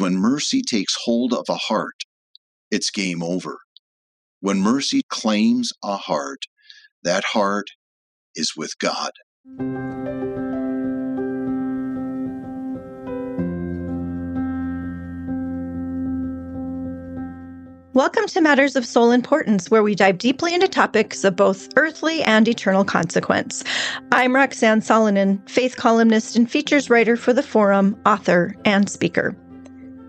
When mercy takes hold of a heart, it's game over. When mercy claims a heart, that heart is with God. Welcome to Matters of Soul Importance, where we dive deeply into topics of both earthly and eternal consequence. I'm Roxanne Solonen, faith columnist and features writer for the Forum, author, and speaker.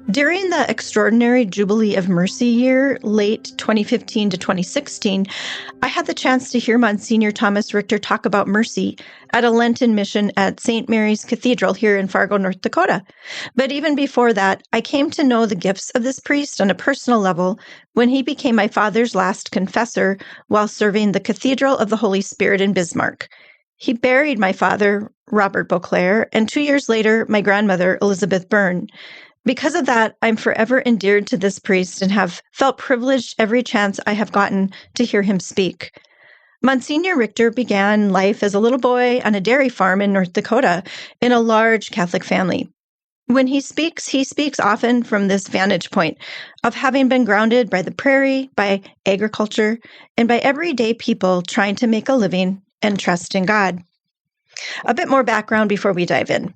During the extraordinary Jubilee of Mercy year, late 2015 to 2016, I had the chance to hear Monsignor Thomas Richter talk about mercy at a Lenten mission at St. Mary's Cathedral here in Fargo, North Dakota. But even before that, I came to know the gifts of this priest on a personal level when he became my father's last confessor while serving the Cathedral of the Holy Spirit in Bismarck. He buried my father, Robert Beauclair, and 2 years later, my grandmother, Elizabeth Byrne. Because of that, I'm forever endeared to this priest and have felt privileged every chance I have gotten to hear him speak. Monsignor Richter began life as a little boy on a dairy farm in North Dakota in a large Catholic family. When he speaks often from this vantage point of having been grounded by the prairie, by agriculture, and by everyday people trying to make a living and trust in God. A bit more background before we dive in.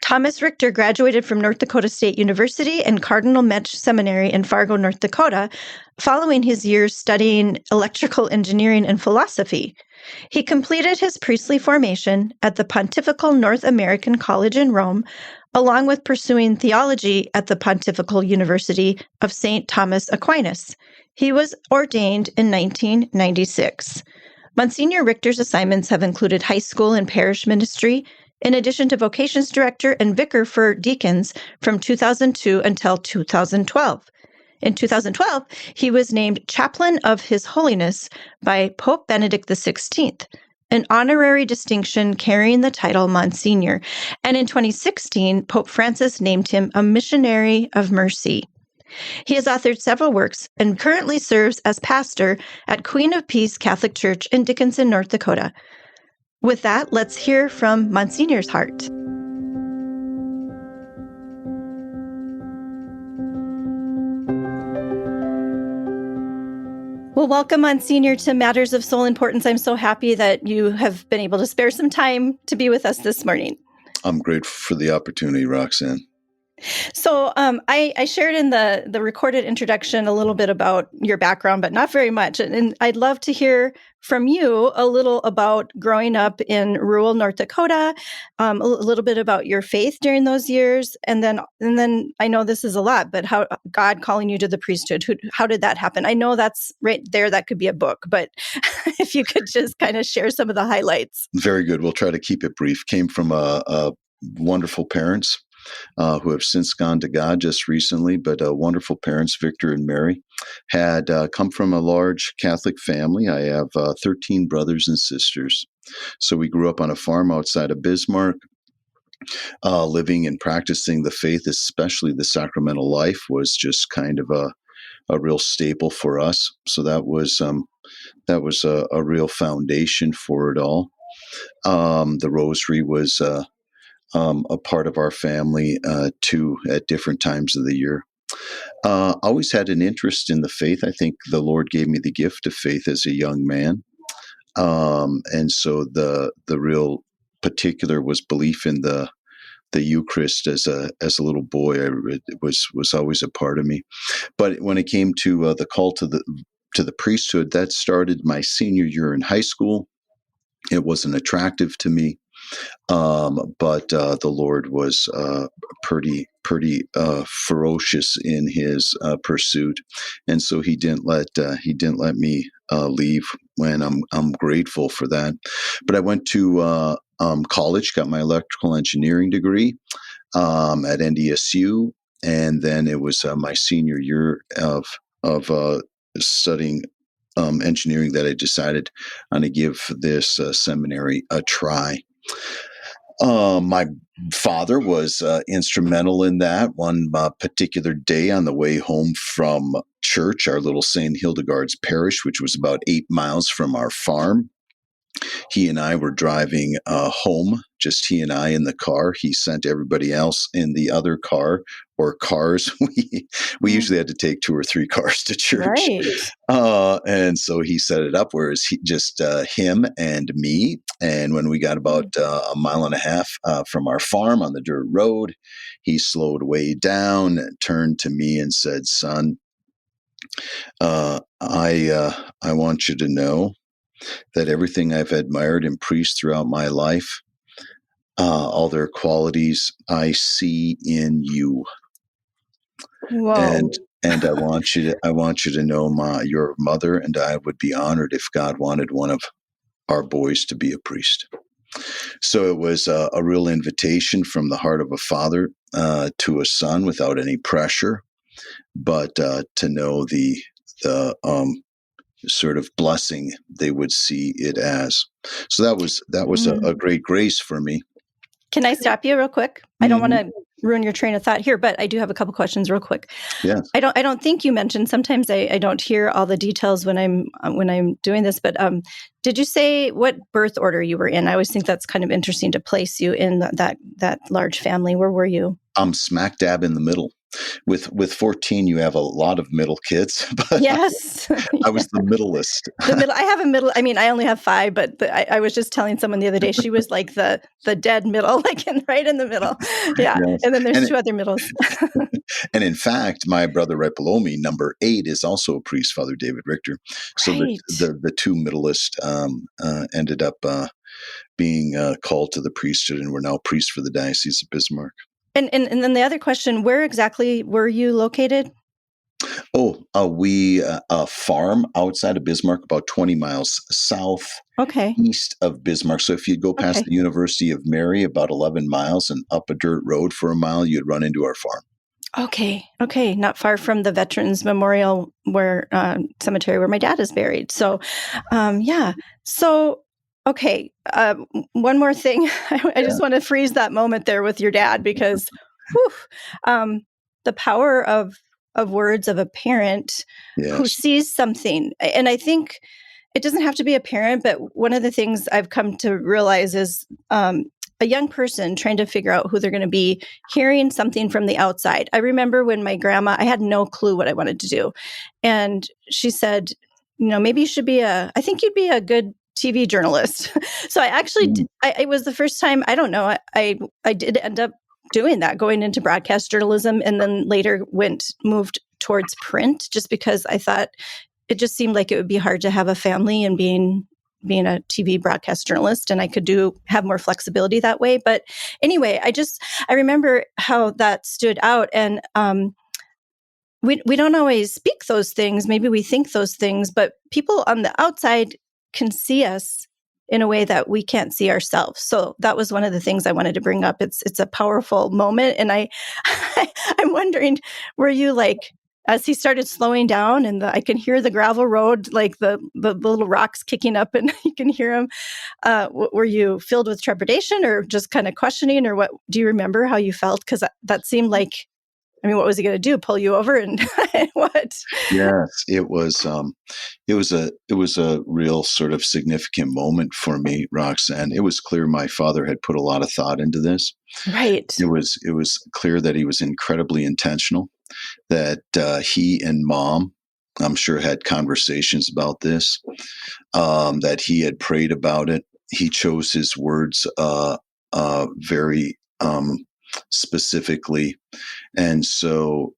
Thomas Richter graduated from North Dakota State University and Cardinal Metsch Seminary in Fargo, North Dakota, following his years studying electrical engineering and philosophy. He completed his priestly formation at the Pontifical North American College in Rome, along with pursuing theology at the Pontifical University of St. Thomas Aquinas. He was ordained in 1996. Monsignor Richter's assignments have included high school and parish ministry, in addition to vocations director and vicar for deacons from 2002 until 2012. In 2012, he was named Chaplain of His Holiness by Pope Benedict XVI, an honorary distinction carrying the title Monsignor. And in 2016, Pope Francis named him a Missionary of Mercy. He has authored several works and currently serves as pastor at Queen of Peace Catholic Church in Dickinson, North Dakota. With that, let's hear from Monsignor's heart. Well, welcome, Monsignor, to Matters of Soul Importance. I'm so happy that you have been able to spare some time to be with us this morning. I'm grateful for the opportunity, Roxanne. So I shared in the recorded introduction a little bit about your background, but not very much. And I'd love to hear from you a little about growing up in rural North Dakota, a little bit about your faith during those years. And then I know this is a lot, but how God calling you to the priesthood, how did that happen? I know that's right there. That could be a book, but if you could just kind of share some of the highlights. Very good. We'll try to keep it brief. Came from a wonderful parents. Who have since gone to God just recently, but wonderful parents, Victor and Mary, had come from a large Catholic family. I have 13 brothers and sisters. So we grew up on a farm outside of Bismarck. Living and practicing the faith, especially the sacramental life, was just kind of a real staple for us. So that was a real foundation for it all. The rosary was a part of our family too at different times of the year. Always had an interest in the faith. I think the Lord gave me the gift of faith as a young man. And so the real particular was belief in the Eucharist as a little boy. It was always a part of me. But when it came to the call to the priesthood, that started my senior year in high school. It wasn't attractive to me. But the Lord was pretty ferocious in His pursuit, and so He didn't let me leave. When I'm grateful for that. But I went to college, got my electrical engineering degree at NDSU, and then it was my senior year of studying engineering that I decided I'm going to give this seminary a try. My father was instrumental in that. One particular day on the way home from church, our little St. Hildegard's parish, which was about 8 miles from our farm, he and I were driving home, just he and I in the car. He sent everybody else in the other car or cars. We usually had to take 2 or 3 cars to church. Right. And so he set it up where it's just him and me. And when we got about a mile and a half from our farm on the dirt road, he slowed way down, turned to me and said, "Son, I want you to know that everything I've admired in priests throughout my life, all their qualities, I see in you. Whoa. And I want you to know your mother and I would be honored if God wanted one of our boys to be a priest." So it was a real invitation from the heart of a father to a son without any pressure, but to know the sort of blessing they would see it as. So that was a great grace for me. Can I stop you real quick? I don't want to ruin your train of thought here, but I do have a couple questions real quick. Yes. I don't think you mentioned, sometimes I don't hear all the details when I'm doing this, but did you say what birth order you were in? I always think that's kind of interesting to place you in that large family. Where were you? I'm smack dab in the middle. With 14, you have a lot of middle kids, but Yes. I was the middlest. The middle. I have a middle. I mean, I only have 5, but I was just telling someone the other day, she was like the dead middle, like right in the middle. Yeah. Yes. And then there's 2 other middles. And in fact, my brother right below me, number 8, is also a priest, Father David Richter. So Right. the 2 middlest ended up being called to the priesthood, and we're now priests for the Diocese of Bismarck. And then the other question, where exactly were you located? We a farm outside of Bismarck, about 20 miles southeast of Bismarck. So if you go past the University of Mary, about 11 miles, and up a dirt road for a mile, you'd run into our farm. Okay. Not far from the Veterans Memorial cemetery where my dad is buried. So, yeah. So, okay. One more thing. I just want to freeze that moment there with your dad, because the power of words of a parent who sees something. And I think it doesn't have to be a parent, but one of the things I've come to realize is a young person trying to figure out who they're going to be, hearing something from the outside. I remember when my grandma, I had no clue what I wanted to do. And she said, maybe you should I think you'd be a good TV journalist. So I actually, it was the first time, I don't know, I did end up doing that, going into broadcast journalism, and then later moved towards print, just because I thought it just seemed like it would be hard to have a family and being a TV broadcast journalist, and I could have more flexibility that way. But anyway, I remember how that stood out, and we don't always speak those things. Maybe we think those things, but people on the outside can see us in a way that we can't see ourselves. So that was one of the things I wanted to bring up. It's a powerful moment, and I'm wondering, were you like, as he started slowing down and I can hear the gravel road, like the little rocks kicking up, and you can hear them, were you filled with trepidation or just kind of questioning, or what? Do you remember how you felt? Because that seemed like, what was he going to do? Pull you over and what? Yes, it was a real sort of significant moment for me, Roxanne. It was clear my father had put a lot of thought into this. Right. It was clear that he was incredibly intentional, that he and Mom, I'm sure, had conversations about this, that he had prayed about it. He chose his words very specifically. And so,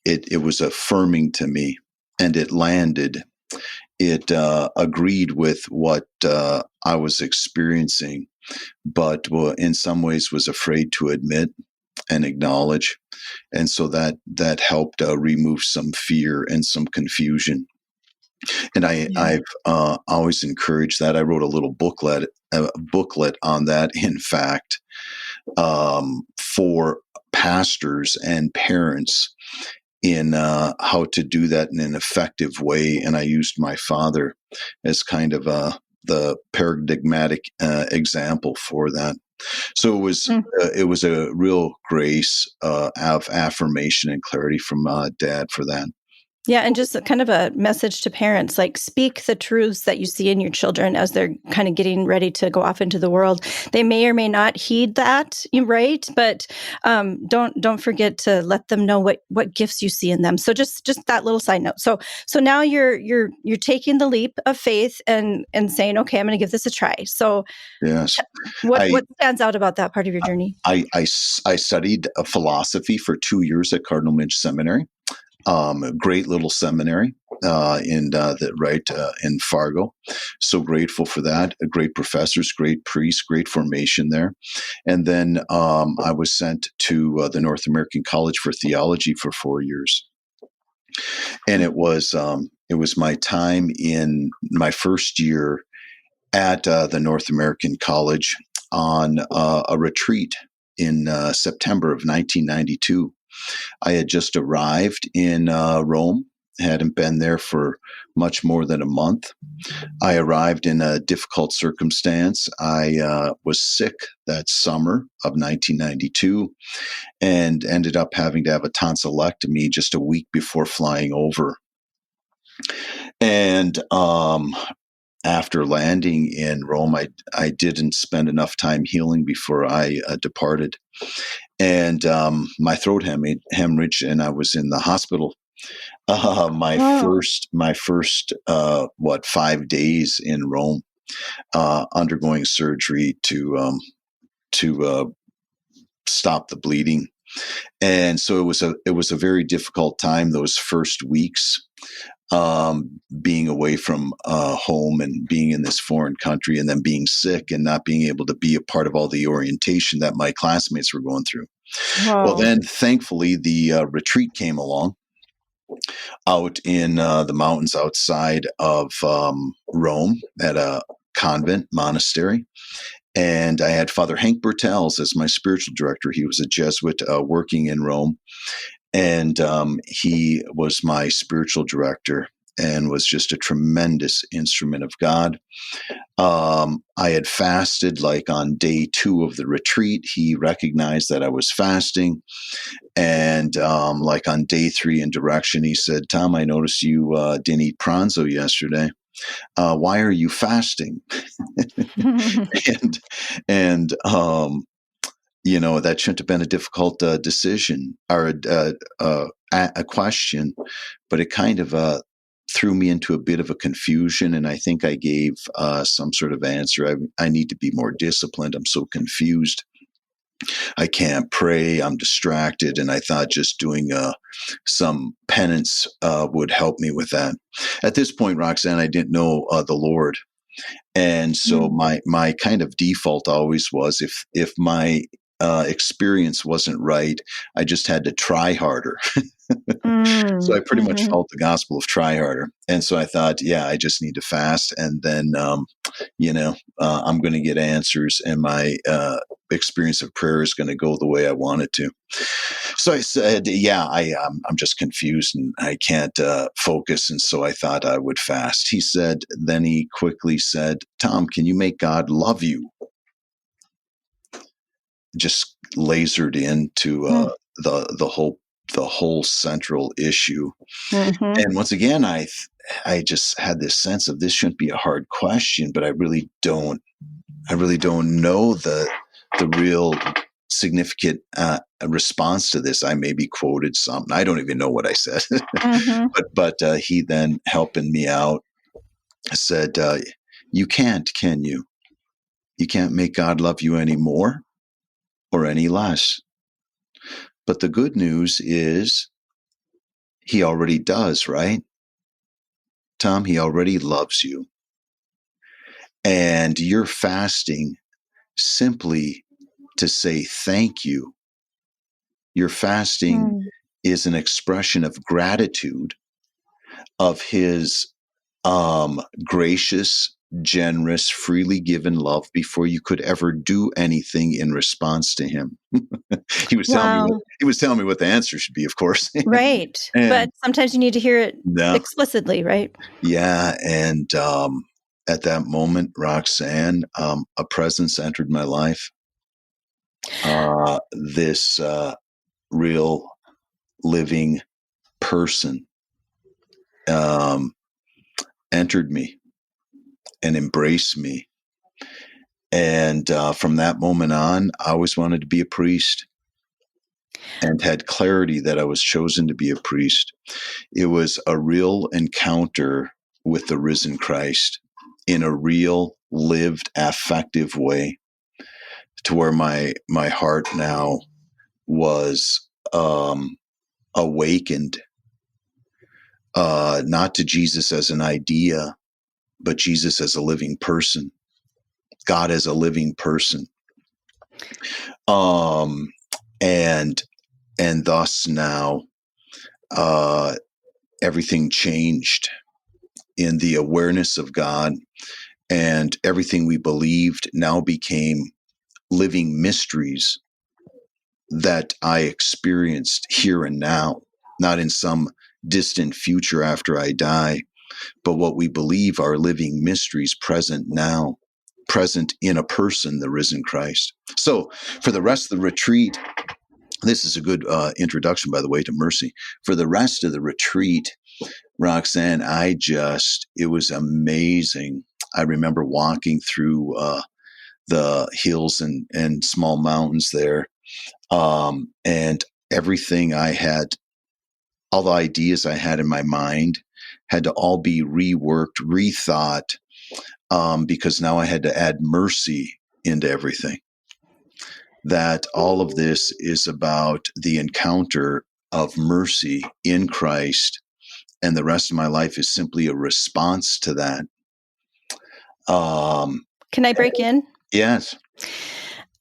it was affirming to me, and it landed. It agreed with what I was experiencing, but in some ways was afraid to admit and acknowledge. And so that helped remove some fear and some confusion. And I've always encouraged that. I wrote a little booklet on that, in fact, for pastors and parents in how to do that in an effective way. And I used my father as kind of the paradigmatic example for that. So it was a real grace of affirmation and clarity from Dad for that. Yeah, and just kind of a message to parents, like speak the truths that you see in your children as they're kind of getting ready to go off into the world. They may or may not heed that, right? But don't forget to let them know what gifts you see in them. So just that little side note. So now you're taking the leap of faith and saying, okay, I'm going to give this a try. So Yes. what stands out about that part of your journey? I studied philosophy for 2 years at Cardinal Minch Seminary. A great little seminary in Fargo. So grateful for that. Great professors, great priests, great formation there. And then I was sent to the North American College for Theology for 4 years. And it was my time in my first year at the North American College on a retreat in September of 1992. I had just arrived in Rome, hadn't been there for much more than a month. I arrived in a difficult circumstance. I was sick that summer of 1992 and ended up having to have a tonsillectomy just a week before flying over. And after landing in Rome, I didn't spend enough time healing before I departed. And my throat hemorrhaged, and I was in the hospital. My first 5 days in Rome, undergoing surgery to stop the bleeding, and so it was a very difficult time those first weeks, being away from home and being in this foreign country, and then being sick and not being able to be a part of all the orientation that my classmates were going through. Wow. Well, then thankfully the retreat came along out in the mountains outside of Rome at a convent monastery. And I had Father Hank Bertels as my spiritual director. He was a Jesuit working in Rome. And he was my spiritual director and was just a tremendous instrument of God. I had fasted like on day 2 of the retreat. He recognized that I was fasting. And like on day 3 in direction, he said, "Tom, I noticed you didn't eat pranzo yesterday. Why are you fasting?" and that shouldn't have been a difficult decision or a question, but it kind of threw me into a bit of a confusion. And I think I gave some sort of answer. I need to be more disciplined. I'm so confused. I can't pray. I'm distracted. And I thought just doing some penance would help me with that. At this point, Roxanne, I didn't know the Lord. And so my kind of default always was if my experience wasn't right, I just had to try harder. So I pretty much felt the gospel of try harder. And so I thought, yeah, I just need to fast. And then, I'm going to get answers, and my experience of prayer is going to go the way I want it to. So I said, yeah, I'm just confused and I can't focus. And so I thought I would fast. Then he quickly said, "Tom, can you make God love you?" Just lasered into the whole central issue. And once again, I just had this sense of this shouldn't be a hard question, but I really don't know the real significant response to this. I maybe quoted something. I don't even know what I said, but he then helping me out said, "You can't, can you? You can't make God love you any more or any less. But the good news is he already does, right? Tom, he already loves you. And you're fasting simply to say thank you. Your fasting is an expression of gratitude of his gracious, generous, freely given love before you could ever do anything in response to him." He was telling me what the answer should be, of course. Right. But sometimes you need to hear it explicitly, right? Yeah. And at that moment, Roxanne, a presence entered my life. This real living person entered me and embraced me. And from that moment on, I always wanted to be a priest and had clarity that I was chosen to be a priest. It was a real encounter with the risen Christ in a real, lived, affective way, to where my heart now was awakened, not to Jesus as an idea, but Jesus as a living person, God as a living person. And thus now, everything changed in the awareness of God, and everything we believed now became living mysteries that I experienced here and now, not in some distant future after I die, but what we believe are living mysteries present now, present in a person, the risen Christ. So for the rest of the retreat, this is a good introduction, by the way, to Mercy. For the rest of the retreat, Roxanne, it was amazing. I remember walking through the hills and small mountains there. And everything I had, all the ideas I had in my mind had to all be reworked, rethought, because now I had to add mercy into everything. That all of this is about the encounter of mercy in Christ, and the rest of my life is simply a response to that. Can I break in? Yes.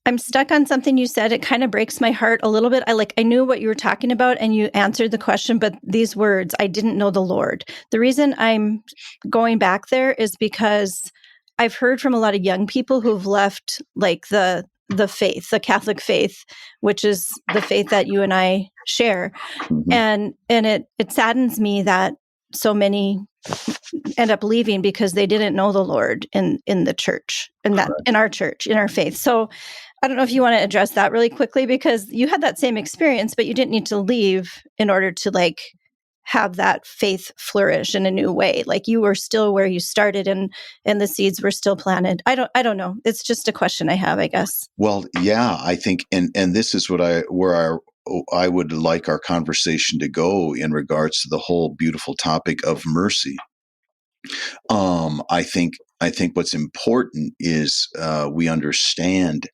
I'm stuck on something you said. It kind of breaks my heart a little bit. I knew what you were talking about and you answered the question, but these words, I didn't know the Lord. The reason I'm going back there is because I've heard from a lot of young people who've left like the faith, the Catholic faith, which is the faith that you and I share. Mm-hmm. And it saddens me that so many end up leaving because they didn't know the Lord in the church, in our church, in our faith. So I don't know if you want to address that really quickly, because you had that same experience, but you didn't need to leave in order to have that faith flourish in a new way. Like you were still where you started and the seeds were still planted. I don't know. It's just a question I have, I guess. Well, yeah, I think, and this is where I would like our conversation to go in regards to the whole beautiful topic of mercy. I think what's important is we understand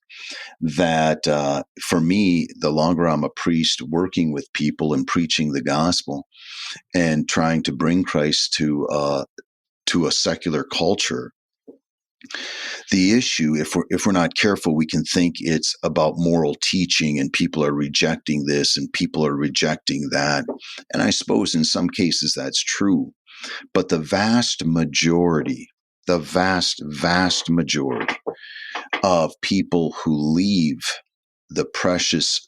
that for me, the longer I'm a priest working with people and preaching the gospel and trying to bring Christ to a secular culture, the issue, if we're not careful, we can think it's about moral teaching and people are rejecting this and people are rejecting that. And I suppose in some cases that's true. But the vast majority of people who leave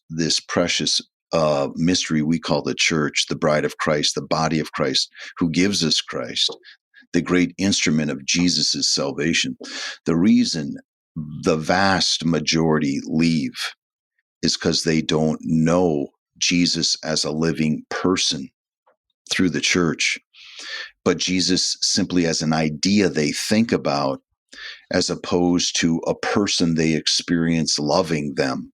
this precious mystery we call the church, the bride of Christ, the body of Christ, who gives us Christ, the great instrument of Jesus' salvation. The reason the vast majority leave is because they don't know Jesus as a living person through the church, but Jesus simply as an idea they think about, as opposed to a person they experience loving them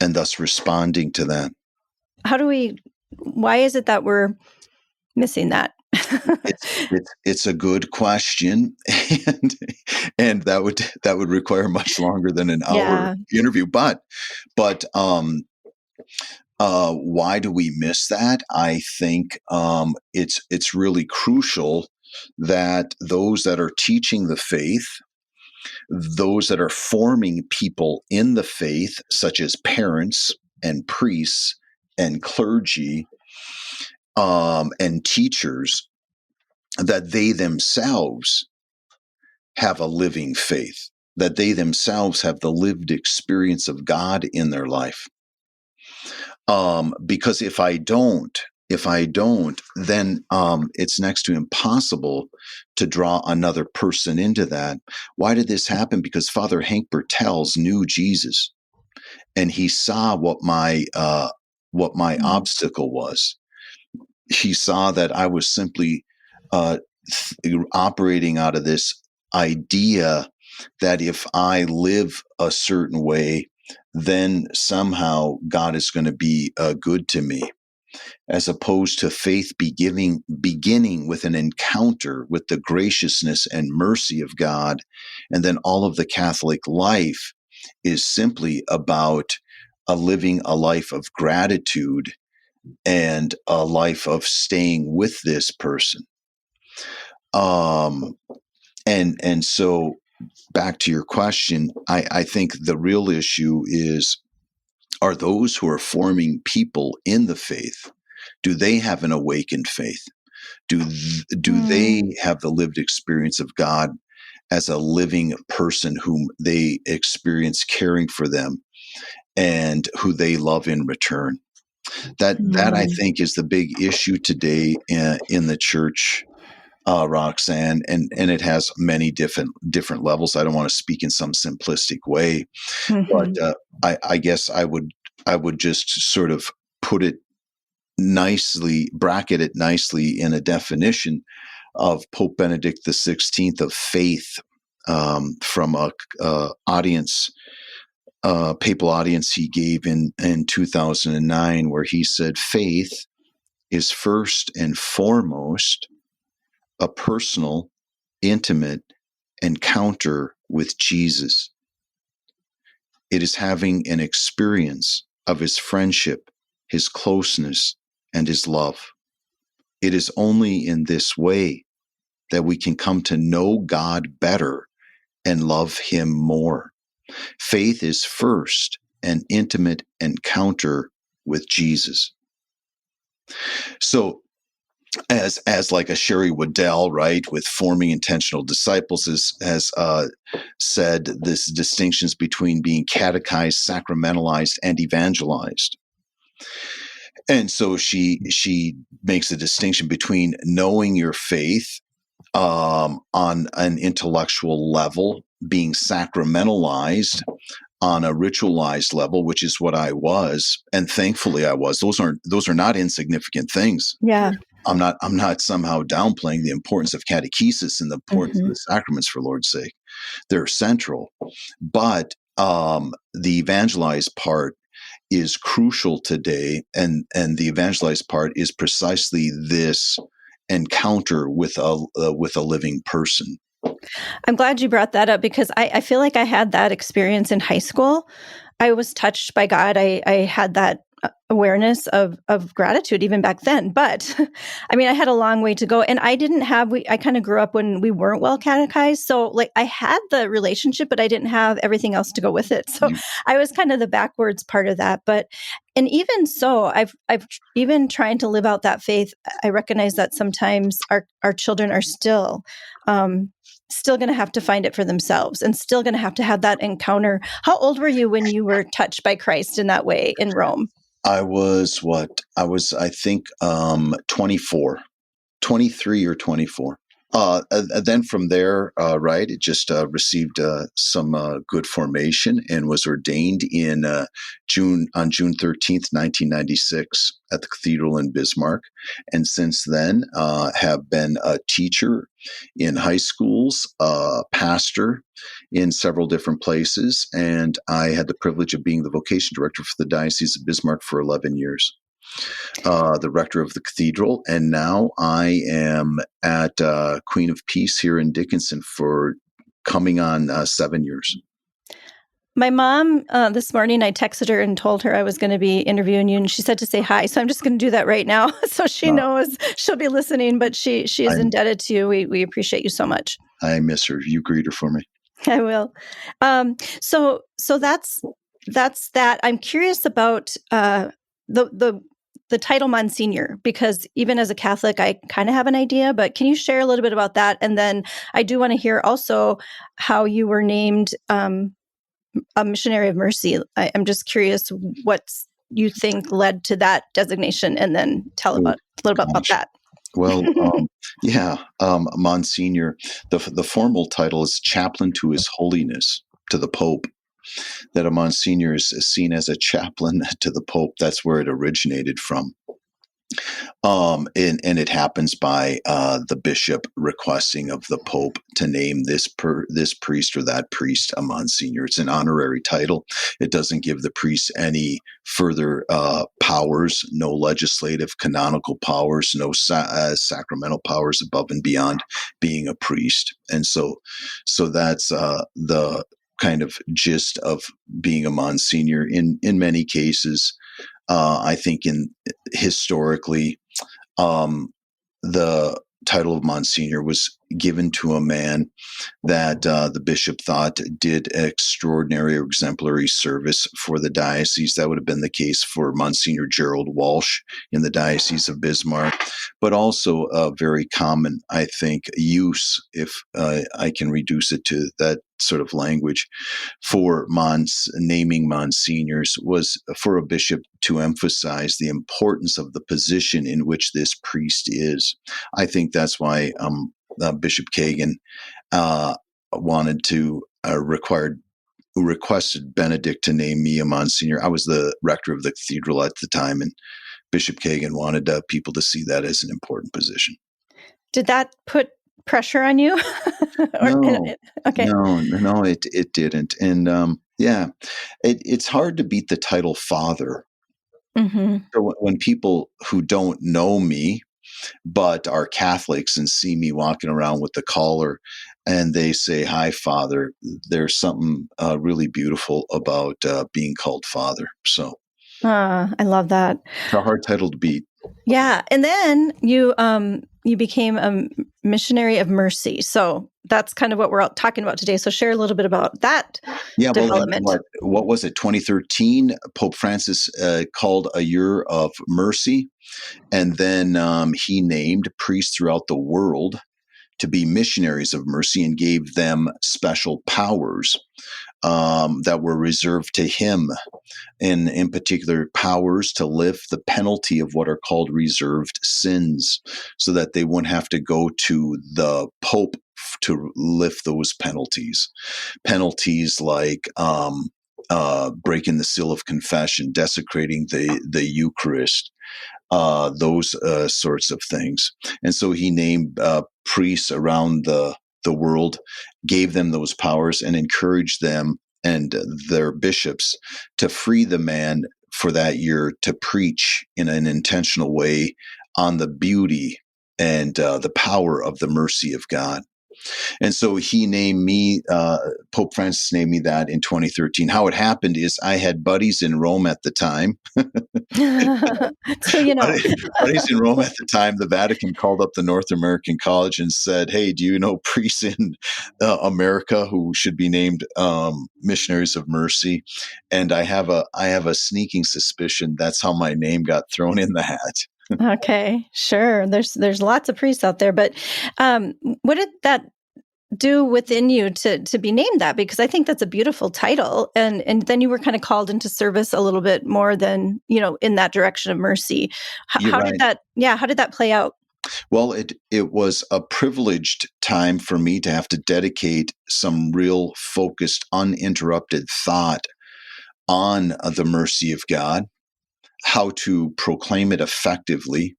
and thus responding to that. Why is it that we're missing that? It's a good question, and that would require much longer than an hour interview. But why do we miss that? I think it's really crucial that those that are teaching the faith, those that are forming people in the faith, such as parents and priests and clergy and teachers, that they themselves have a living faith, that they themselves have the lived experience of God in their life. Because if I don't, then it's next to impossible to draw another person into that. Why did this happen? Because Father Hank Bertels knew Jesus, and he saw what my obstacle was. He saw that I was simply operating out of this idea that if I live a certain way, then somehow God is going to be good to me, as opposed to faith beginning with an encounter with the graciousness and mercy of God. And then all of the Catholic life is simply about living a life of gratitude and a life of staying with this person. And so back to your question, I think the real issue are those who are forming people in the faith. Do they have an awakened faith? Do they have the lived experience of God as a living person whom they experience caring for them and who they love in return? That I think is the big issue today in the church, Roxanne, and it has many different levels. I don't want to speak in some simplistic way, but I guess I would just sort of put it nicely, bracket it nicely in a definition of Pope Benedict XVI of faith, from a papal audience he gave in 2009, where he said, faith is first and foremost a personal, intimate encounter with Jesus. It is having an experience of his friendship, his closeness, and his love. It is only in this way that we can come to know God better and love him more. Faith is first an intimate encounter with Jesus. So as like a Sherry Waddell, right, with Forming Intentional Disciples, has said, this distinctions between being catechized, sacramentalized, and evangelized. And so she makes a distinction between knowing your faith on an intellectual level, being sacramentalized on a ritualized level, which is what I was, and thankfully I was. Those are not insignificant things. Yeah. I'm not somehow downplaying the importance of catechesis and the importance of the sacraments, for Lord's sake. They're central. But the evangelized part is crucial today, and the evangelized part is precisely this encounter with a living person. I'm glad you brought that up, because I feel like I had that experience in high school. I was touched by God. I had that awareness of gratitude even back then. But I mean, I had a long way to go, and I didn't have, I kind of grew up when we weren't well catechized. So like I had the relationship, but I didn't have everything else to go with it. So I was kind of the backwards part of that. But, and even so, I've even trying to live out that faith. I recognize that sometimes our children are still going to have to find it for themselves, and still going to have that encounter. How old were you when you were touched by Christ in that way in Rome? I was, I think, 24, 23 or 24. Then from there, right, it just received some good formation and was ordained on June 13th, 1996 at the cathedral in Bismarck. And since then, have been a teacher in high schools, pastor in several different places. And I had the privilege of being the vocation director for the Diocese of Bismarck for 11 years. The rector of the cathedral, and now I am at Queen of Peace here in Dickinson for coming on 7 years. My mom, this morning, I texted her and told her I was going to be interviewing you, and she said to say hi. So I'm just going to do that right now, so she knows she'll be listening. But she is indebted to you. We appreciate you so much. I miss her. You greet her for me. I will. So that's that. I'm curious about the title Monsignor, because even as a Catholic, I kind of have an idea, but can you share a little bit about that? And then I do want to hear also how you were named a Missionary of Mercy. I'm just curious what you think led to that designation, and then tell a little bit about that. Well, Monsignor, the formal title is Chaplain to His Holiness, to the Pope. That a Monsignor is seen as a chaplain to the Pope. That's where it originated from. And it happens by the bishop requesting of the Pope to name this priest or that priest a Monsignor. It's an honorary title. It doesn't give the priest any further powers, no legislative, canonical powers, no sacramental powers above and beyond being a priest. And so that's the kind of gist of being a Monsignor. In many cases, I think historically, the title of Monsignor was given to a man that the bishop thought did extraordinary or exemplary service for the diocese. That would have been the case for Monsignor Gerald Walsh in the Diocese of Bismarck, but also a very common, I think, use, if I can reduce it to that sort of language, for naming Monsignors was for a bishop to emphasize the importance of the position in which this priest is. I think that's why Bishop Kagan wanted to requested Benedict to name me a Monsignor. I was the rector of the cathedral at the time, and Bishop Kagan wanted people to see that as an important position. Did that put pressure on you? Okay. No, it didn't. And it's hard to beat the title Father. Mm-hmm. So when people who don't know me but are Catholics and see me walking around with the collar and they say, "Hi, Father," there's something really beautiful about being called Father. So I love that. It's a hard title to beat. Yeah. And then you became a Missionary of Mercy. So that's kind of what we're talking about today. So share a little bit about that development. Well, what was it? 2013, Pope Francis called a year of mercy. And then he named priests throughout the world to be missionaries of mercy and gave them special powers that were reserved to him, and in particular powers to lift the penalty of what are called reserved sins, so that they wouldn't have to go to the Pope to lift those penalties. Penalties like breaking the seal of confession, desecrating the Eucharist, those sorts of things. And so he named priests around the world, gave them those powers, and encouraged them and their bishops to free the man for that year to preach in an intentional way on the beauty and the power of the mercy of God. And so he named me, Pope Francis named me that in 2013. How it happened is I had buddies in Rome at the time. So, buddies in Rome at the time. The Vatican called up the North American College and said, "Hey, do you know priests in America who should be named missionaries of mercy?" And I have a sneaking suspicion that's how my name got thrown in the hat. Okay, sure. There's lots of priests out there, but what did that do within you to be named that? Because I think that's a beautiful title, and then you were kind of called into service a little bit more than in that direction of mercy. How did that play out? Well, it was a privileged time for me to have to dedicate some real focused, uninterrupted thought on the mercy of God, how to proclaim it effectively,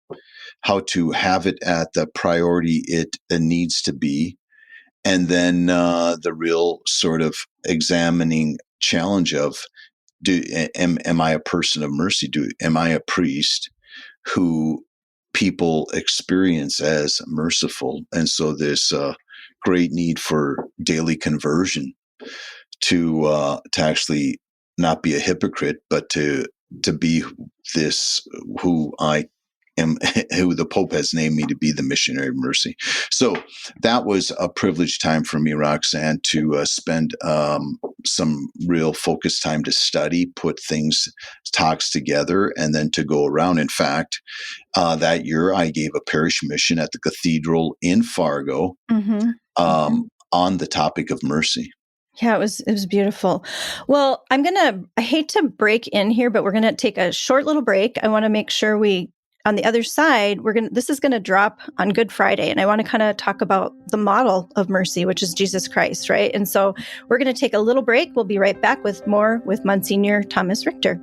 how to have it at the priority it needs to be, and then the real sort of examining challenge of, am I a person of mercy? Am I a priest who people experience as merciful? And so there's a great need for daily conversion to actually not be a hypocrite, but to be this who I am, who the Pope has named me to be, the missionary of mercy. So that was a privileged time for me, Roxanne, to spend some real focused time to study, put talks together, and then to go around. In fact, that year I gave a parish mission at the cathedral in Fargo on the topic of mercy. Yeah, it was beautiful. Well, I hate to break in here, but we're going to take a short little break. I want to make sure on the other side, this is going to drop on Good Friday. And I want to kind of talk about the model of mercy, which is Jesus Christ, right? And so we're going to take a little break. We'll be right back with more with Monsignor Thomas Richter.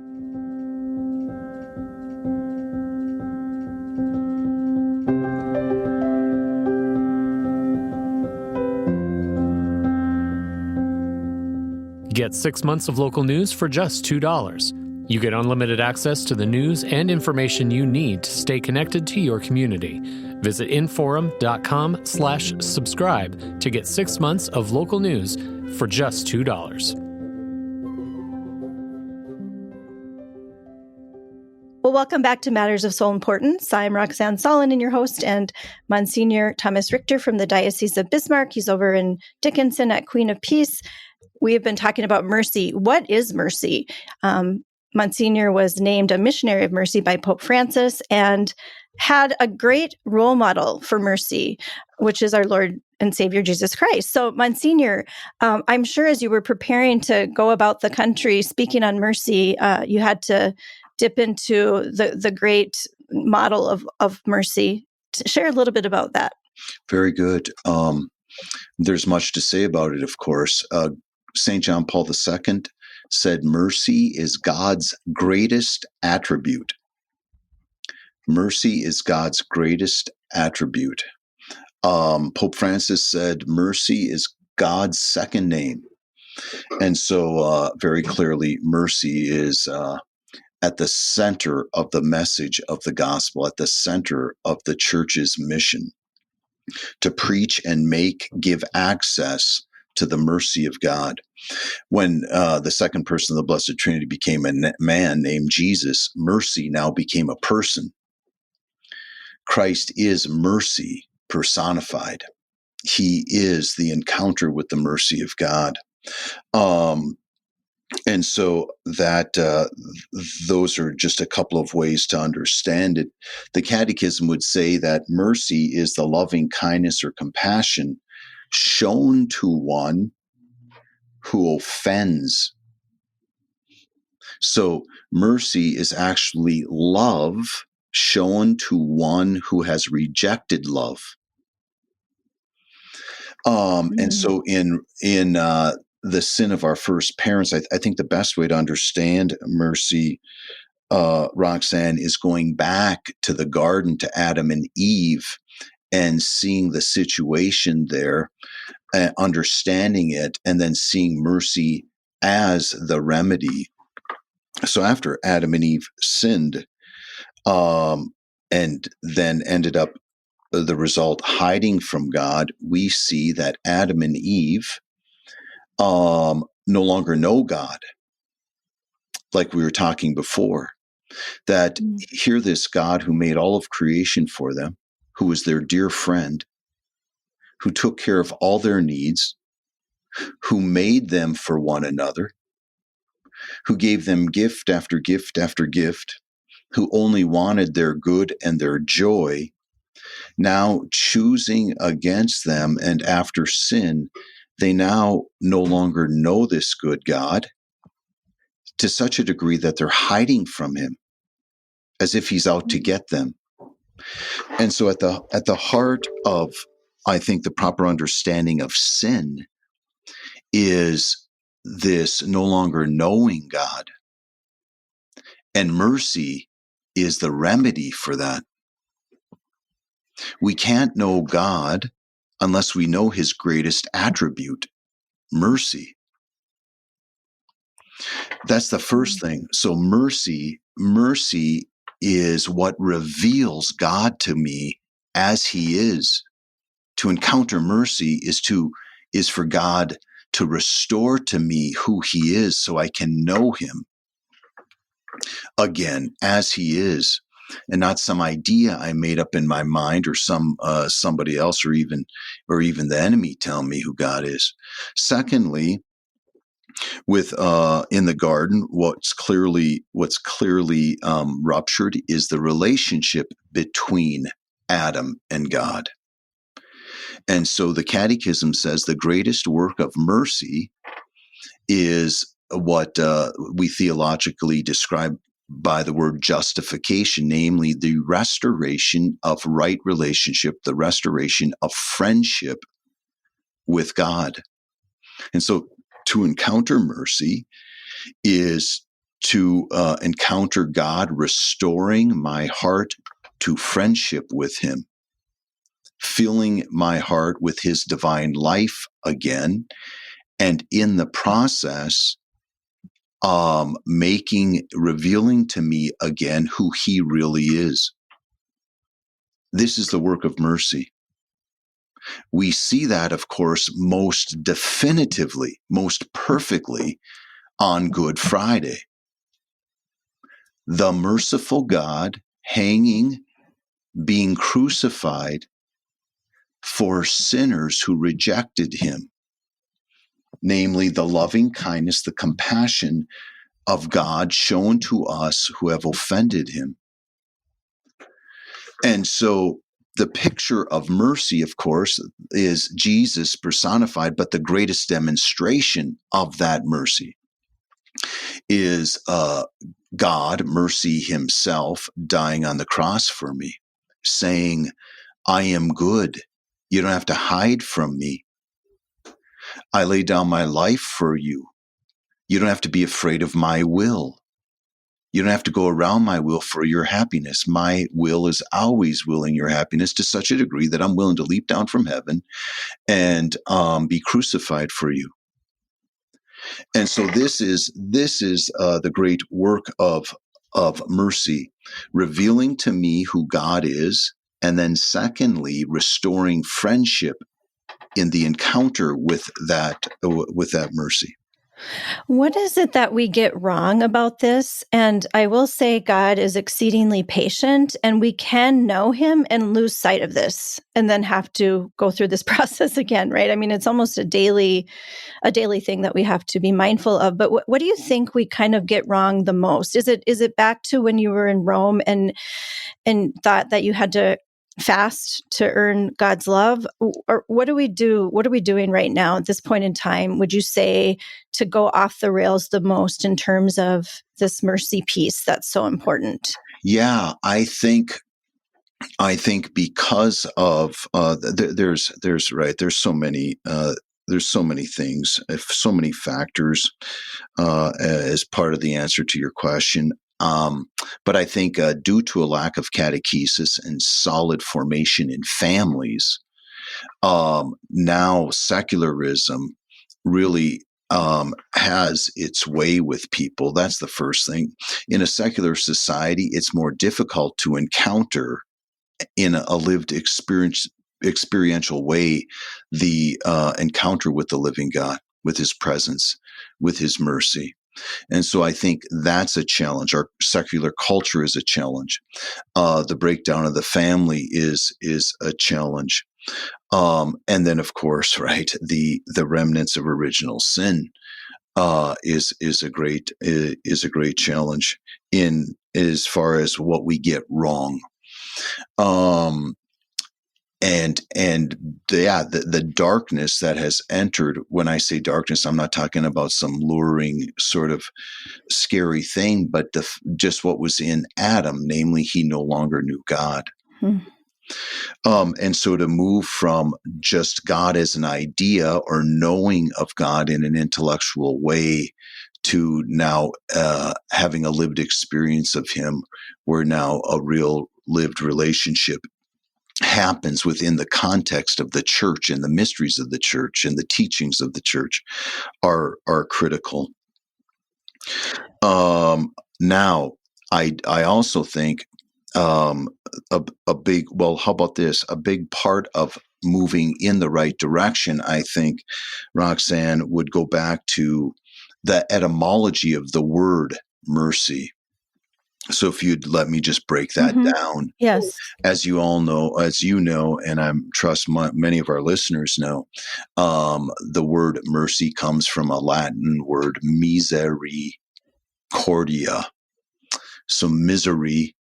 Get 6 months of local news for just $2. You get unlimited access to the news and information you need to stay connected to your community. Visit inforum.com/subscribe to get 6 months of local news for just $2. Well, welcome back to Matters of Soul Importance. I'm Roxanne Solonin, your host, and Monsignor Thomas Richter from the Diocese of Bismarck. He's over in Dickinson at Queen of Peace. We have been talking about mercy. What is mercy? Monsignor was named a Missionary of Mercy by Pope Francis and had a great role model for mercy, which is our Lord and Savior Jesus Christ. So, Monsignor, I'm sure as you were preparing to go about the country speaking on mercy, you had to dip into the great model of mercy. Share a little bit about that. Very good. There's much to say about it, of course. St. John Paul II said mercy is God's greatest attribute. Mercy is God's greatest attribute. Pope Francis said mercy is God's second name. And so very clearly, mercy is at the center of the message of the gospel, at the center of the church's mission to preach and give access to the mercy of God. When the second person of the Blessed Trinity became a man named Jesus, mercy now became a person. Christ is mercy personified. He is the encounter with the mercy of God. And so that those are just a couple of ways to understand it. The Catechism would say that mercy is the loving kindness or compassion shown to one who offends. So mercy is actually love shown to one who has rejected love. And so in the sin of our first parents, I think the best way to understand mercy, Roxanne, is going back to the garden, to Adam and Eve, and seeing the situation there, understanding it, and then seeing mercy as the remedy. So after Adam and Eve sinned, and then ended up the result hiding from God, we see that Adam and Eve no longer know God, like we were talking before. That here this God who made all of creation for them, who was their dear friend, who took care of all their needs, who made them for one another, who gave them gift after gift after gift, who only wanted their good and their joy, now choosing against them, and after sin, they now no longer know this good God to such a degree that they're hiding from him as if he's out to get them. And so at the heart of, I think, the proper understanding of sin is this no longer knowing God. And mercy is the remedy for that. We can't know God unless we know his greatest attribute, mercy. That's the first thing. So mercy is what reveals God to me as he is. To encounter mercy is for God to restore to me who he is, so I can know him again as he is, and not some idea I made up in my mind, or somebody else, or even the enemy tell me who God is. Secondly, with in the garden, what's clearly ruptured is the relationship between Adam and God. And so the Catechism says the greatest work of mercy is what we theologically describe by the word justification, namely the restoration of right relationship, the restoration of friendship with God. And so to encounter mercy is to encounter God restoring my heart to friendship with him, filling my heart with his divine life again, and in the process, revealing to me again who he really is. This is the work of mercy. We see that, of course, most definitively, most perfectly on Good Friday. The merciful God hanging, being crucified for sinners who rejected him, namely the loving kindness, the compassion of God shown to us who have offended him. And so the picture of mercy, of course, is Jesus personified, but the greatest demonstration of that mercy is God, mercy himself, dying on the cross for me, saying, I am good. You don't have to hide from me. I lay down my life for you. You don't have to be afraid of my will. You don't have to go around my will for your happiness. My will is always willing your happiness to such a degree that I'm willing to leap down from heaven and be crucified for you. And so this is the great work of mercy, revealing to me who God is, and then secondly, restoring friendship in the encounter with that mercy. What is it that we get wrong about this? And I will say God is exceedingly patient, and we can know him and lose sight of this and then have to go through this process again, right? I mean, it's almost a daily thing that we have to be mindful of. But what do you think we kind of get wrong the most? Is it back to when you were in Rome and thought that you had to fast to earn God's love? Or what do we do? What are we doing right now at this point in time, would you say, to go off the rails the most in terms of this mercy piece that's so important? Yeah, I think because of there's so many things, so many factors as part of the answer to your question. But I think due to a lack of catechesis and solid formation in families, now secularism really has its way with people. That's the first thing. In a secular society, it's more difficult to encounter in a lived experiential way the encounter with the living God, with his presence, with his mercy. And so I think that's a challenge. Our secular culture is a challenge. The breakdown of the family is a challenge. And then, of course, right, the remnants of original sin is a great challenge in as far as what we get wrong. The darkness that has entered. When I say darkness, I'm not talking about some luring sort of scary thing, but just what was in Adam, namely, he no longer knew God. And so to move from just God as an idea or knowing of God in an intellectual way to now having a lived experience of him, where now a real lived relationship happens within the context of the church, and the mysteries of the church and the teachings of the church are critical. Now, I also think a big part of moving in the right direction, I think, Roxanne, would go back to the etymology of the word mercy. So if you'd let me just break that down. Yes. As you know, and I trust many of our listeners know, the word mercy comes from a Latin word, misericordia. So misery,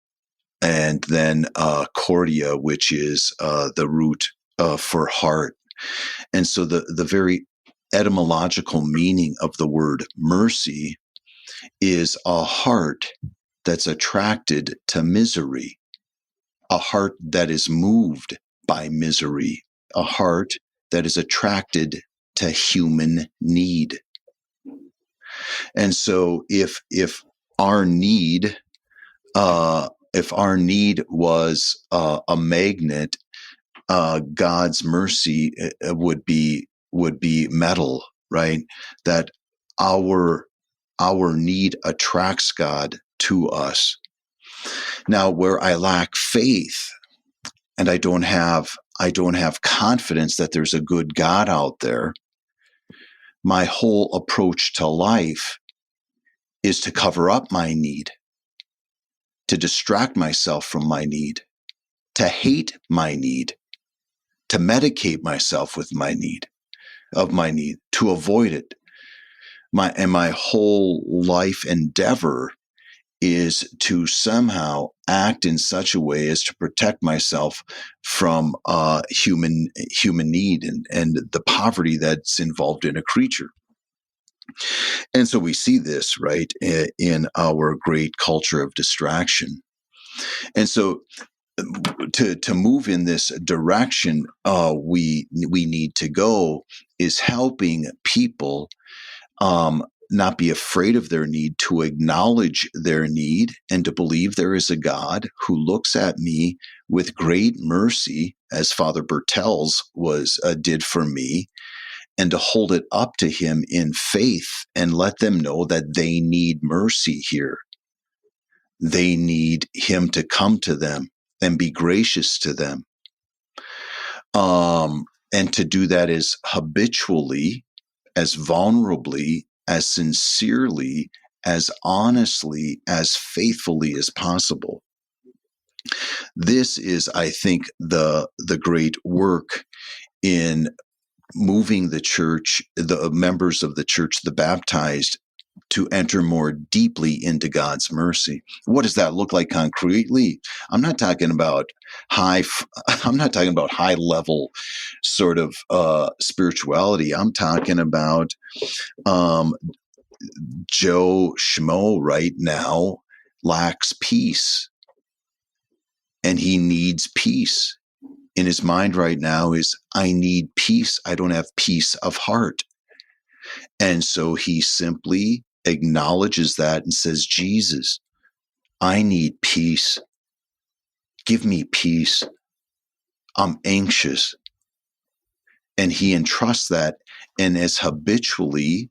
and then cordia, which is the root for heart. And so the very etymological meaning of the word mercy is a heart that's attracted to misery, a heart that is moved by misery, a heart that is attracted to human need. And so if our need was a magnet, God's mercy would be metal, right? That our need attracts God to us. Now, where I lack faith and I don't have confidence that there's a good God out there, my whole approach to life is to cover up my need, to distract myself from my need, to hate my need, to medicate myself with my need, to avoid it. My whole life endeavor is to somehow act in such a way as to protect myself from human need and the poverty that's involved in a creature. And so we see this, right, in our great culture of distraction. And so to move in this direction, we need to go is helping people not be afraid of their need, to acknowledge their need, and to believe there is a God who looks at me with great mercy, as Father Bertels did for me, and to hold it up to him in faith and let them know that they need mercy here. They need him to come to them and be gracious to them. And to do that as habitually, as vulnerably, as sincerely, as honestly, as faithfully as possible. This is, I think, the great work in moving the church, the members of the church, the baptized, to enter more deeply into God's mercy. What does that look like concretely? I'm not talking about high level sort of spirituality. I'm talking about Joe Schmo right now lacks peace, and he needs peace. In his mind right now is, I need peace. I don't have peace of heart. And so he simply acknowledges that and says, Jesus, I need peace. Give me peace. I'm anxious. And he entrusts that, and as habitually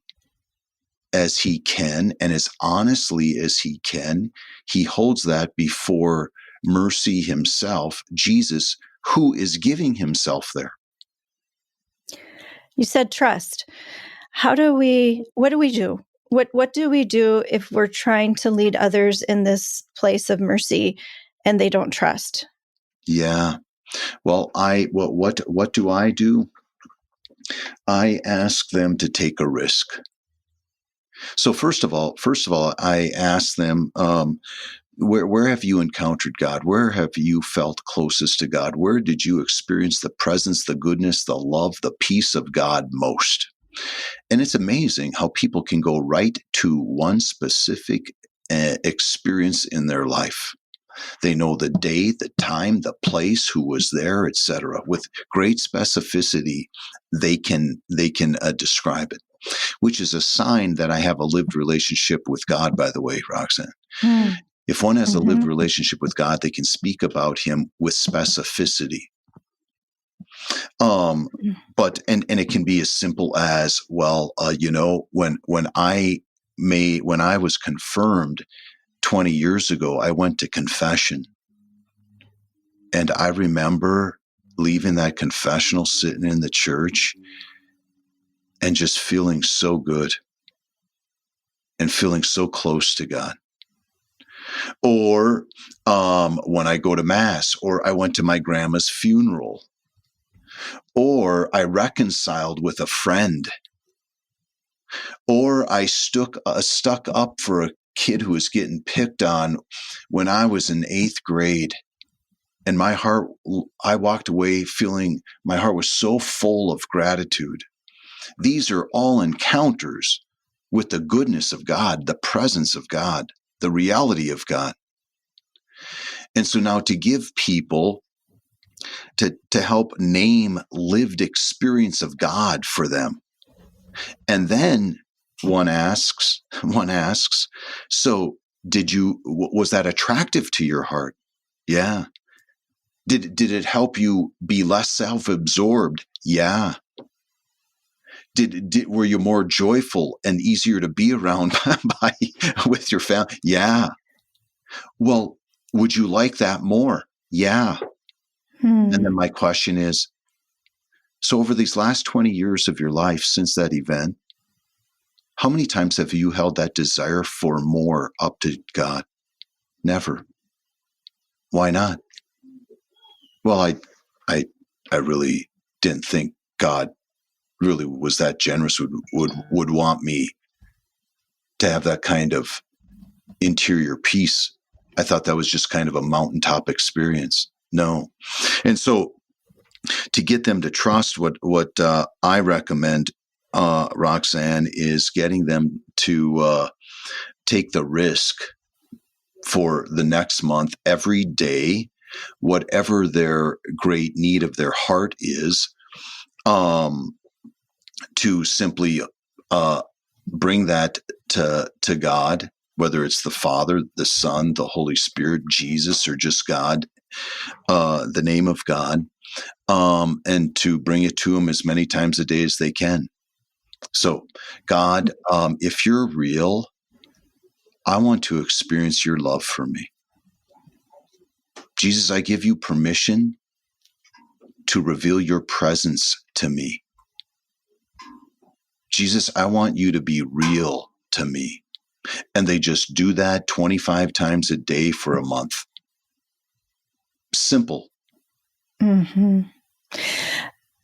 as he can and as honestly as he can, he holds that before mercy himself, Jesus, who is giving himself there. You said trust. What do we do? What do we do if we're trying to lead others in this place of mercy and they don't trust? Yeah. Well, what do I do? I ask them to take a risk. So first of all, I ask them, where have you encountered God? Where have you felt closest to God? Where did you experience the presence, the goodness, the love, the peace of God most? And it's amazing how people can go right to one specific experience in their life. They know the day, the time, the place, who was there, etc. With great specificity, they can describe it, which is a sign that I have a lived relationship with God, by the way, Roxanne. Mm. If one has a lived relationship with God, they can speak about him with specificity. But it can be as simple as, well, when I was confirmed 20 years ago, I went to confession, and I remember leaving that confessional, sitting in the church, and just feeling so good and feeling so close to God. Or when I go to Mass, or I went to my grandma's funeral, or I reconciled with a friend, or I stuck up for a kid who was getting picked on when I was in 8th grade. And I walked away feeling my heart was so full of gratitude. These are all encounters with the goodness of God, the presence of God, the reality of God. And so now to give people, to help name lived experience of God for them. And then one asks, so was that attractive to your heart? Yeah. Did it help you be less self-absorbed? Yeah. Were you more joyful and easier to be around with your family? Yeah. Well, would you like that more? Yeah. And then my question is, so over these last 20 years of your life since that event, how many times have you held that desire for more up to God? Never. Why not? Well, I really didn't think God really was that generous, would want me to have that kind of interior peace. I thought that was just kind of a mountaintop experience. No. And so to get them to trust, what I recommend, Roxanne, is getting them to take the risk for the next month, every day, whatever their great need of their heart is, to simply bring that to God, whether it's the Father, the Son, the Holy Spirit, Jesus, or just God, the name of God, and to bring it to Him as many times a day as they can. So, God, if you're real, I want to experience your love for me. Jesus, I give you permission to reveal your presence to me. Jesus, I want you to be real to me. And they just do that 25 times a day for a month. Simple. Mm-hmm.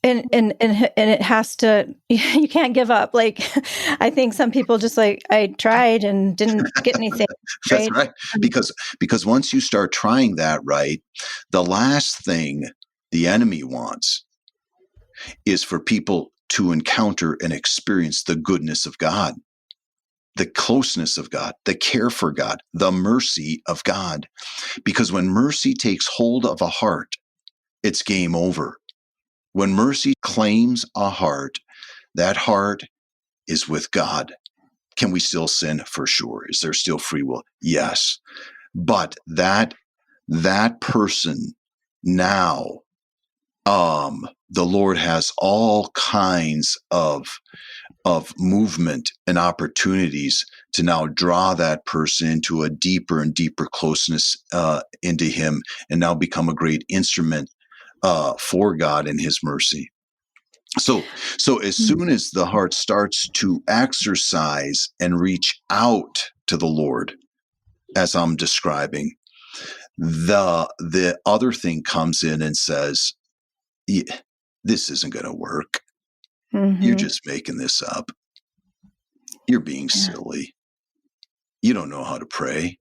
And it has to, you can't give up. Like, I think some people just like, I tried and didn't get anything. That's right. Because once you start trying that, right, the last thing the enemy wants is for people to encounter and experience the goodness of God, the closeness of God, the care for God, the mercy of God. Because when mercy takes hold of a heart, it's game over. When mercy claims a heart, that heart is with God. Can we still sin? For sure. Is there still free will? Yes. But that person now, the Lord has all kinds of movement and opportunities to now draw that person into a deeper and deeper closeness into Him, and now become a great instrument for God and His mercy. So as soon as the heart starts to exercise and reach out to the Lord, as I'm describing, the other thing comes in and says, this isn't going to work. Mm-hmm. You're just making this up. You're being silly. You don't know how to pray.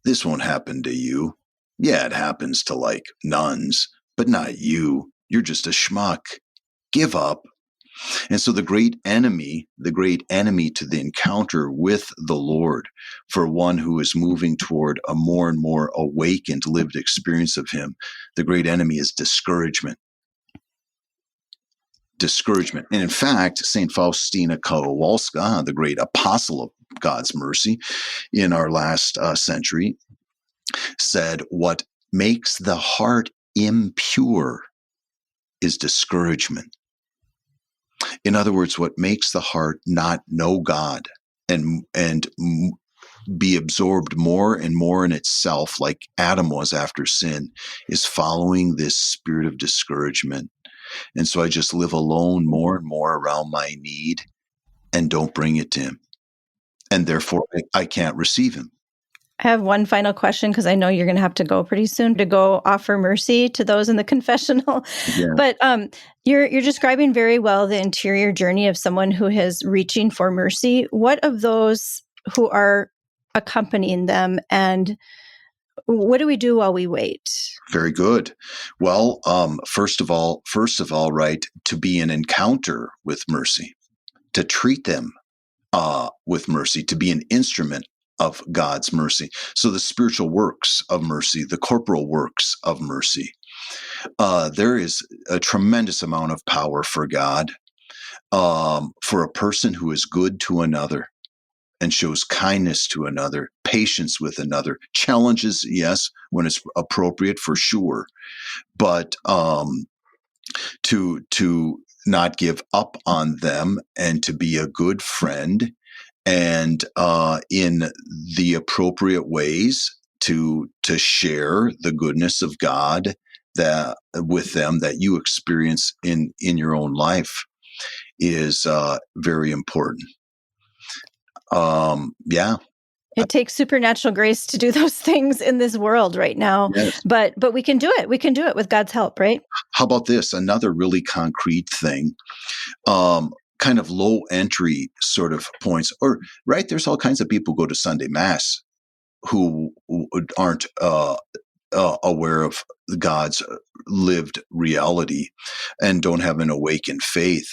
This won't happen to you. Yeah, it happens to like nuns, but not you. You're just a schmuck. Give up. And so the great enemy to the encounter with the Lord, for one who is moving toward a more and more awakened, lived experience of Him, the great enemy is discouragement. Discouragement. And in fact, St. Faustina Kowalska, the great apostle of God's mercy in our last century, said, what makes the heart impure is discouragement. In other words, what makes the heart not know God and be absorbed more and more in itself, like Adam was after sin, is following this spirit of discouragement. And so I just live alone more and more around my need and don't bring it to Him. And therefore, I can't receive Him. I have one final question, because I know you're going to have to go pretty soon to go offer mercy to those in the confessional. Yeah. But you're describing very well the interior journey of someone who is reaching for mercy. What of those who are accompanying them, and what do we do while we wait? Very good. Well, first of all, right, to be an encounter with mercy, to treat them with mercy, to be an instrument of God's mercy. So the spiritual works of mercy, the corporal works of mercy, there is a tremendous amount of power for God, for a person who is good to another and shows kindness to another, patience with another, challenges, yes, when it's appropriate, for sure, but to not give up on them, and to be a good friend, and in the appropriate ways to share the goodness of God that with them that you experience in your own life is very important. It takes supernatural grace to do those things in this world right now. Yes. But we can do it. We can do it with God's help, right? How about this? Another really concrete thing, kind of low entry sort of points, or right, there's all kinds of people who go to Sunday Mass who aren't aware of God's lived reality and don't have an awakened faith.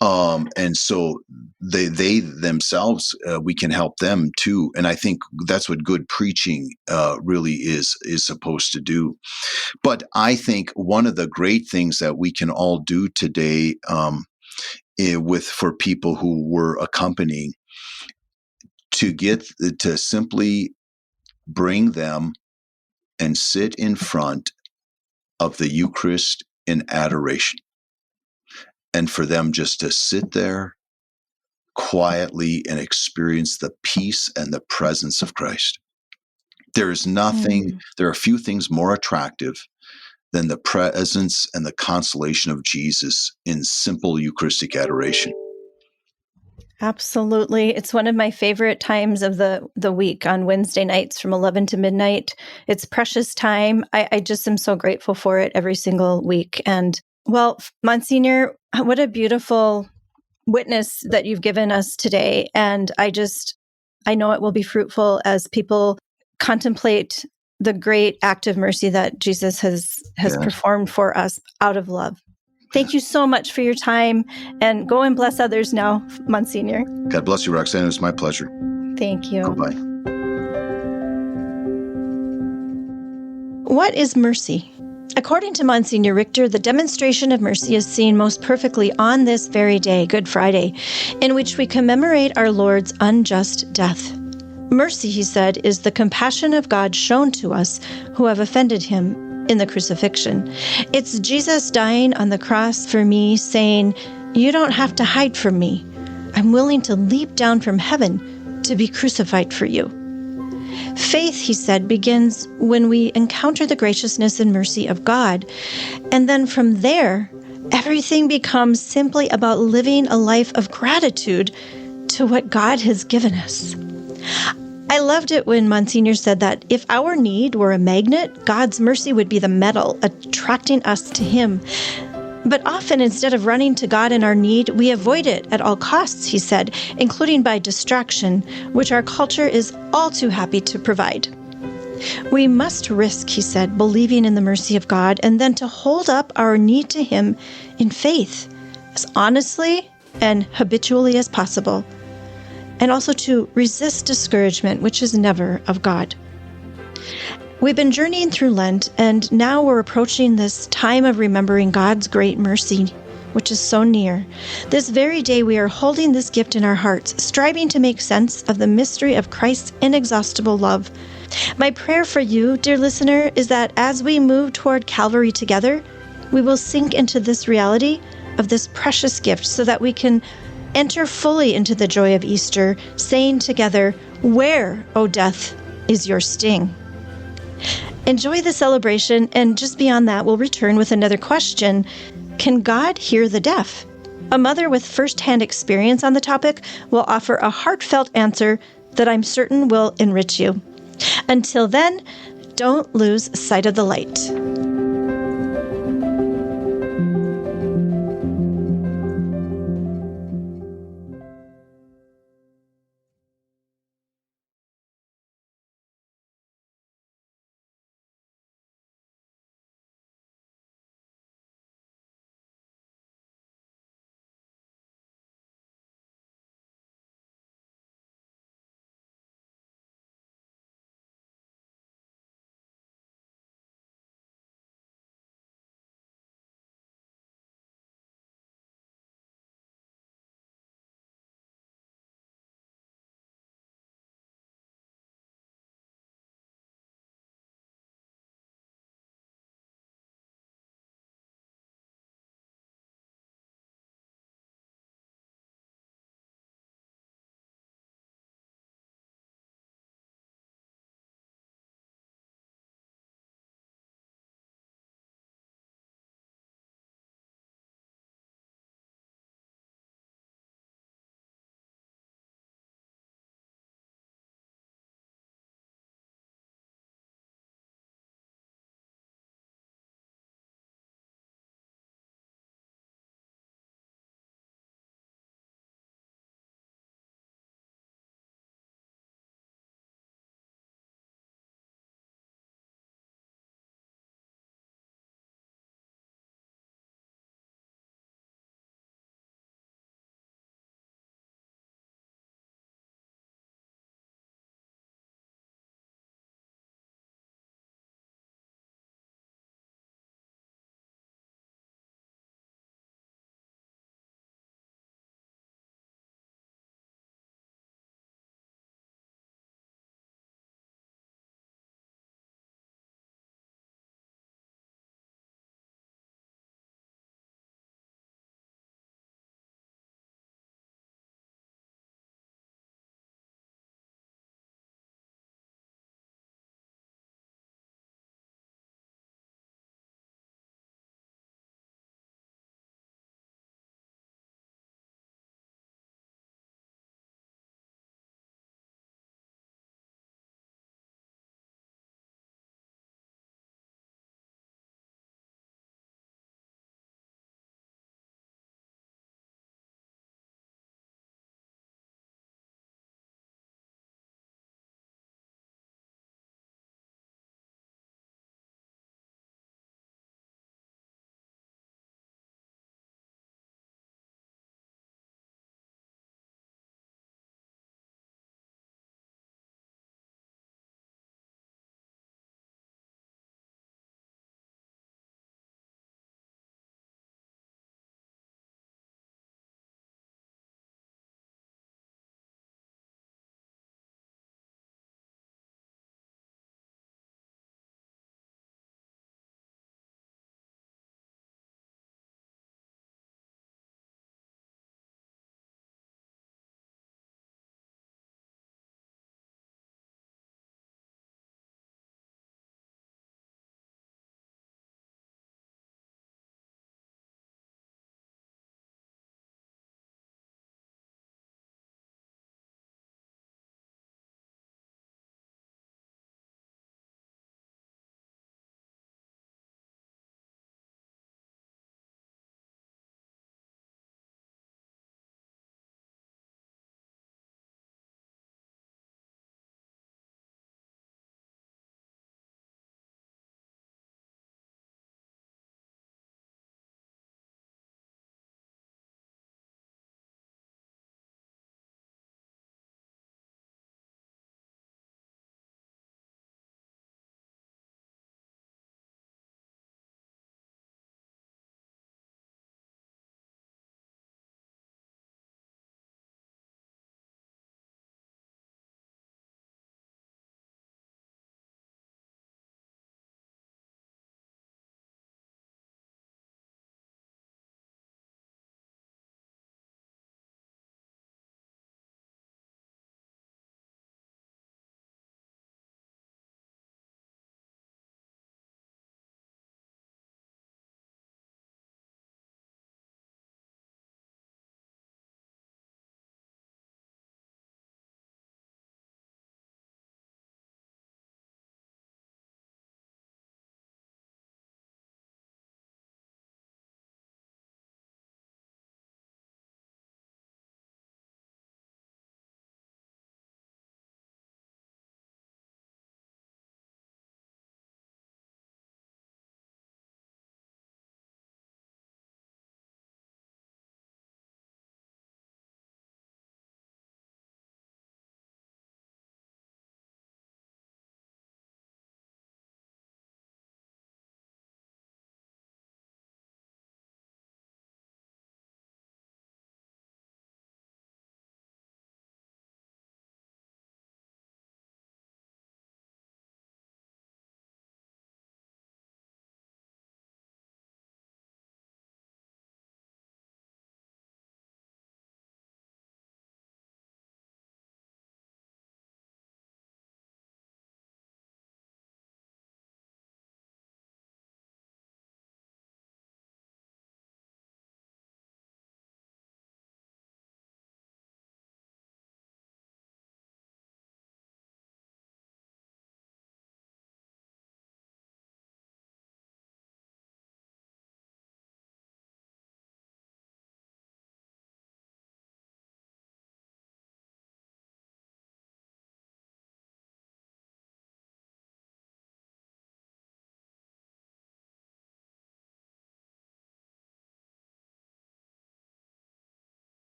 And so they themselves, we can help them too. And I think that's what good preaching really is supposed to do. But I think one of the great things that we can all do today for people who we're accompanying, to simply bring them and sit in front of the Eucharist in adoration, and for them just to sit there quietly and experience the peace and the presence of Christ. There is nothing, there are few things more attractive than the presence and the consolation of Jesus in simple Eucharistic adoration. Absolutely. It's one of my favorite times of the week on Wednesday nights from 11 to midnight. It's precious time. I just am so grateful for it every single week. And well, Monsignor, what a beautiful witness that you've given us today. And I know it will be fruitful as people contemplate the great act of mercy that Jesus has performed for us out of love. Thank you so much for your time, and go and bless others now, Monsignor. God bless you, Roxanne. It was my pleasure. Thank you. Goodbye. What is mercy? According to Monsignor Richter, the demonstration of mercy is seen most perfectly on this very day, Good Friday, in which we commemorate our Lord's unjust death. Mercy, he said, is the compassion of God shown to us who have offended him in the crucifixion. It's Jesus dying on the cross for me, saying, "You don't have to hide from me. I'm willing to leap down from heaven to be crucified for you." Faith, he said, begins when we encounter the graciousness and mercy of God. And then from there, everything becomes simply about living a life of gratitude to what God has given us. I loved it when Monsignor said that if our need were a magnet, God's mercy would be the metal attracting us to him. But often, instead of running to God in our need, we avoid it at all costs, he said, including by distraction, which our culture is all too happy to provide. We must risk, he said, believing in the mercy of God, and then to hold up our need to him in faith, as honestly and habitually as possible, and also to resist discouragement, which is never of God. We've been journeying through Lent, and now we're approaching this time of remembering God's great mercy, which is so near. This very day, we are holding this gift in our hearts, striving to make sense of the mystery of Christ's inexhaustible love. My prayer for you, dear listener, is that as we move toward Calvary together, we will sink into this reality of this precious gift so that we can enter fully into the joy of Easter, saying together, "Where, O death, is your sting?" Enjoy the celebration, and just beyond that, we'll return with another question. Can God hear the deaf? A mother with first-hand experience on the topic will offer a heartfelt answer that I'm certain will enrich you. Until then, don't lose sight of the light.